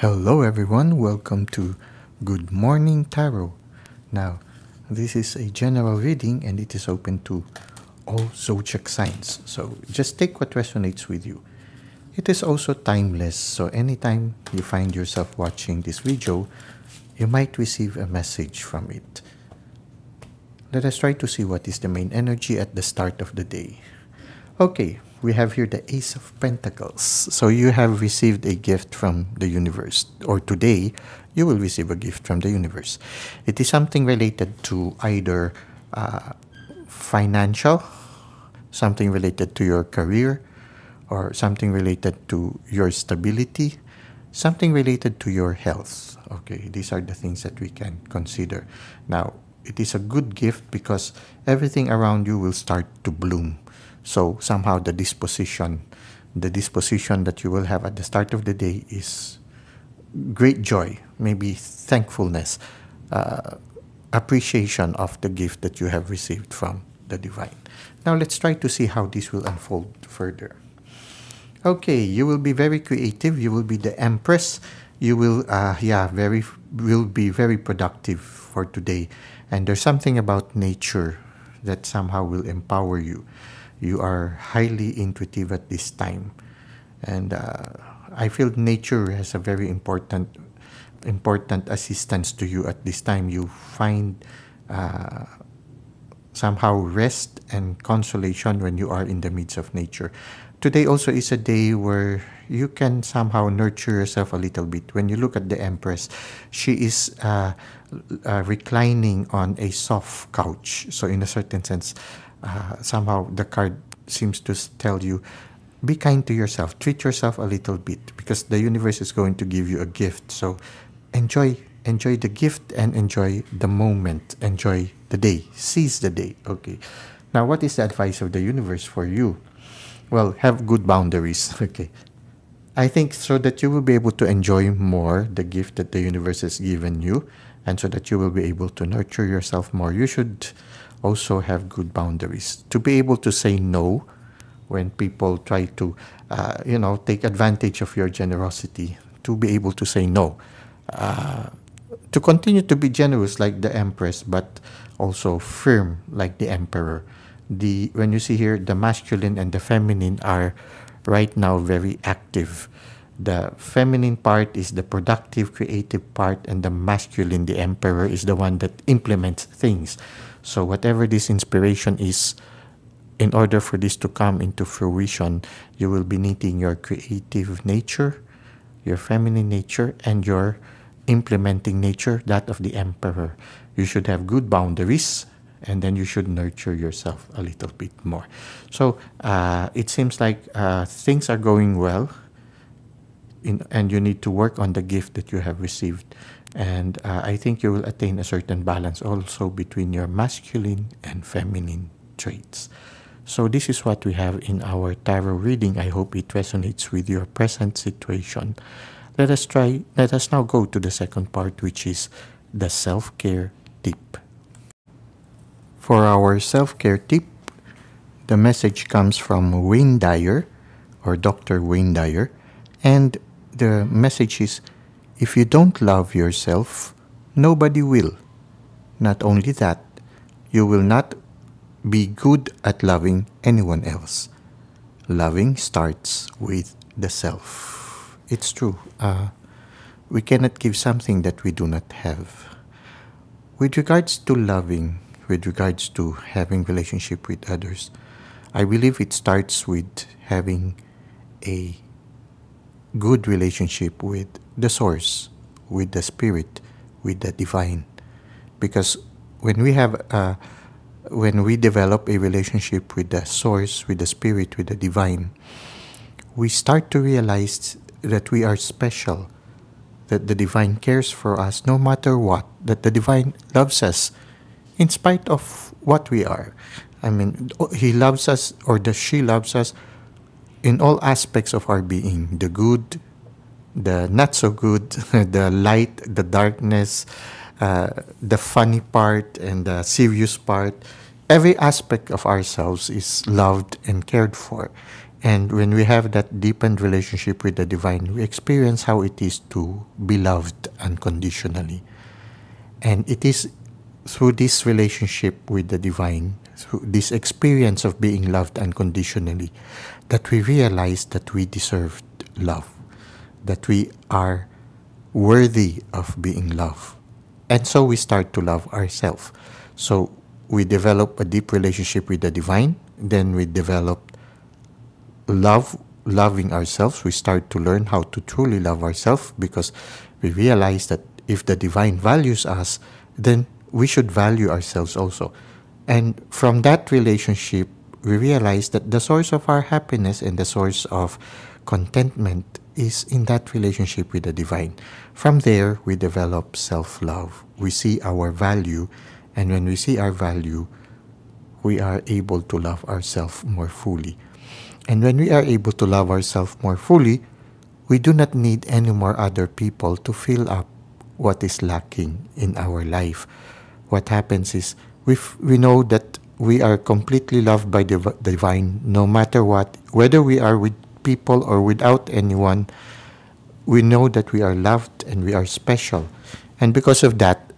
Hello everyone, welcome to Good Morning Tarot. Now, this is a general reading and it is open to all zodiac signs. So just take what resonates with you. It is also timeless, so anytime you find yourself watching this video, you might receive a message from it. Let us try to see what is the main energy at the start of the day. Okay, we have here the Ace of Pentacles. So you have received a gift from the universe, or today you will receive a gift from the universe. It is something related to either financial, something related to your career, or something related to your stability, something related to your health. Okay, these are the things that we can consider. Now, it is a good gift because everything around you will start to bloom. So somehow the disposition that you will have at the start of the day is great joy, maybe thankfulness, appreciation of the gift that you have received from the divine. Now let's try to see how this will unfold further. Okay, you will be very creative. You will be the Empress. You will, will be very productive for today. And there's something about nature that somehow will empower you. You are highly intuitive at this time. And I feel nature has a very important assistance to you at this time. You find somehow rest and consolation when you are in the midst of nature. Today also is a day where you can somehow nurture yourself a little bit. When you look at the Empress, she is reclining on a soft couch. So in a certain sense, somehow the card seems to tell you, be kind to yourself, treat yourself a little bit, because the universe is going to give you a gift. So enjoy the gift and enjoy the moment, enjoy the day, seize the day. Okay, now what is the advice of the universe for you? Well, have good boundaries. Okay, I think so that you will be able to enjoy more the gift that the universe has given you, and so that you will be able to nurture yourself more. You should also have good boundaries to be able to say no when people try to take advantage of your generosity, to be able to say no, to continue to be generous like the Empress, but also firm like the Emperor. When you see here, the masculine and the feminine are right now very active. The feminine part is the productive, creative part, and the masculine, the Emperor, is the one that implements things. So whatever this inspiration is, in order for this to come into fruition, you will be needing your creative nature, your feminine nature, and your implementing nature, that of the Emperor. You should have good boundaries, and then you should nurture yourself a little bit more. So it seems like things are going well, and you need to work on the gift that you have received. And I think you will attain a certain balance also between your masculine and feminine traits. So this is what we have in our tarot reading. I hope it resonates with your present situation. Let us now go to the second part, which is the self-care tip. For our self-care tip, the message comes from Wayne Dyer, or Dr. Wayne Dyer, and the message is, if you don't love yourself, nobody will. Not only that, you will not be good at loving anyone else. Loving starts with the self. It's true. We cannot give something that we do not have. With regards to loving, with regards to having relationship with others, I believe it starts with having a good relationship with the source, with the spirit, with the divine. Because when we develop a relationship with the source, with the spirit, with the divine, we start to realize that we are special, that the divine cares for us no matter what, that the divine loves us in spite of what we are. I mean, he loves us, or she loves us in all aspects of our being, the good, the not so good, the light, the darkness, the funny part and the serious part. Every aspect of ourselves is loved and cared for. And when we have that deepened relationship with the divine, we experience how it is to be loved unconditionally. And it is through this relationship with the divine, through this experience of being loved unconditionally, that we realize that we deserved love, that we are worthy of being loved. And so we start to love ourselves. So we develop a deep relationship with the divine, then we develop loving ourselves. We start to learn how to truly love ourselves, because we realize that if the divine values us, then we should value ourselves also. And from that relationship, we realize that the source of our happiness and the source of contentment is in that relationship with the divine. From there, we develop self-love. We see our value, and when we see our value, we are able to love ourselves more fully. And when we are able to love ourselves more fully, we do not need any more other people to fill up what is lacking in our life. What happens is we know that we are completely loved by the divine, no matter what, whether we are with people or without anyone. We know that we are loved and we are special. And because of that,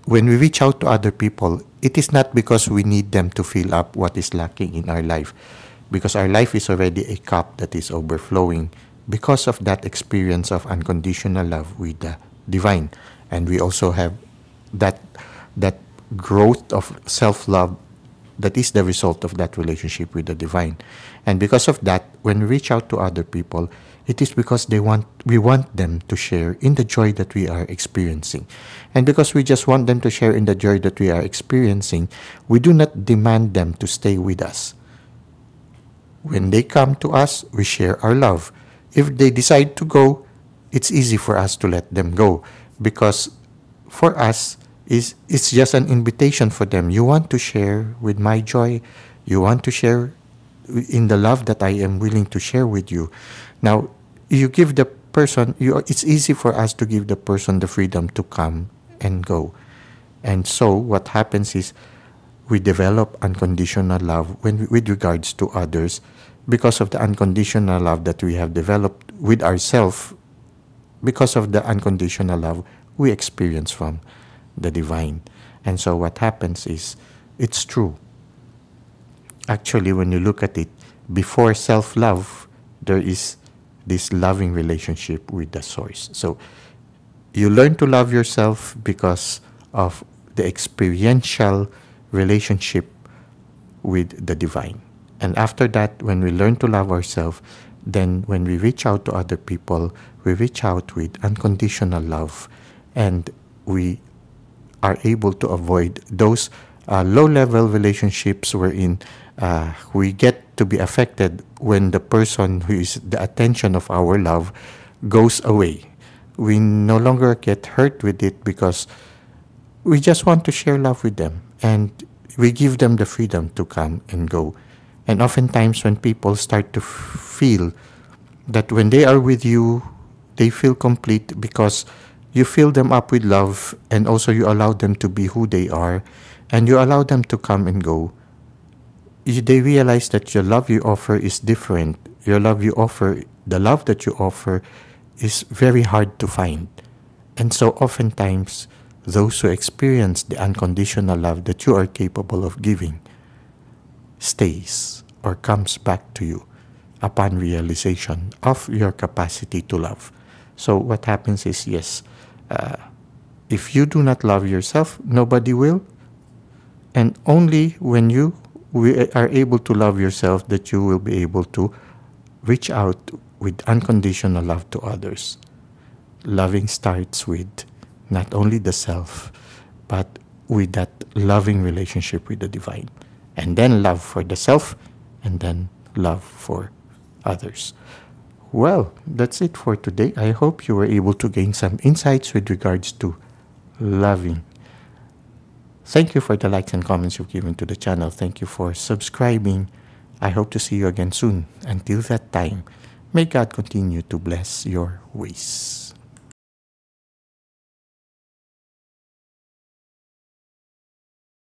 when we reach out to other people, it is not because we need them to fill up what is lacking in our life, because our life is already a cup that is overflowing because of that experience of unconditional love with the divine. And we also have that growth of self-love that is the result of that relationship with the divine. And because of that, when we reach out to other people, it is because we want them to share in the joy that we are experiencing. And because we just want them to share in the joy that we are experiencing, we do not demand them to stay with us. When they come to us, we share our love. If they decide to go, it's easy for us to let them go, because for us, it's just an invitation for them. You want to share with my joy. You want to share in the love that I am willing to share with you. Now, you give the person, it's easy for us to give the person the freedom to come and go. And so what happens is we develop unconditional love with regards to others, because of the unconditional love that we have developed with ourselves, because of the unconditional love we experience from the divine. And so what happens is, it's true. Actually, when you look at it, before self-love, there is this loving relationship with the source. So you learn to love yourself because of the experiential relationship with the divine. And after that, when we learn to love ourselves, then when we reach out to other people, we reach out with unconditional love, and we are able to avoid those low-level relationships wherein we get to be affected when the person who is the attention of our love goes away. We no longer get hurt with it because we just want to share love with them, and we give them the freedom to come and go. And oftentimes when people start to feel that when they are with you, they feel complete because you fill them up with love, and also you allow them to be who they are, and you allow them to come and go. They realize that your love you offer is different. The love that you offer is very hard to find. And so oftentimes, those who experience the unconditional love that you are capable of giving stays or comes back to you upon realization of your capacity to love. So what happens is, yes, if you do not love yourself, nobody will. And only when you are able to love yourself that you will be able to reach out with unconditional love to others. Loving starts with not only the self, but with that loving relationship with the divine. And then love for the self, and then love for others. Well, that's it for today. I hope you were able to gain some insights with regards to loving. Thank you for the likes and comments you've given to the channel. Thank you for subscribing. I hope to see you again soon. Until that time, may God continue to bless your ways.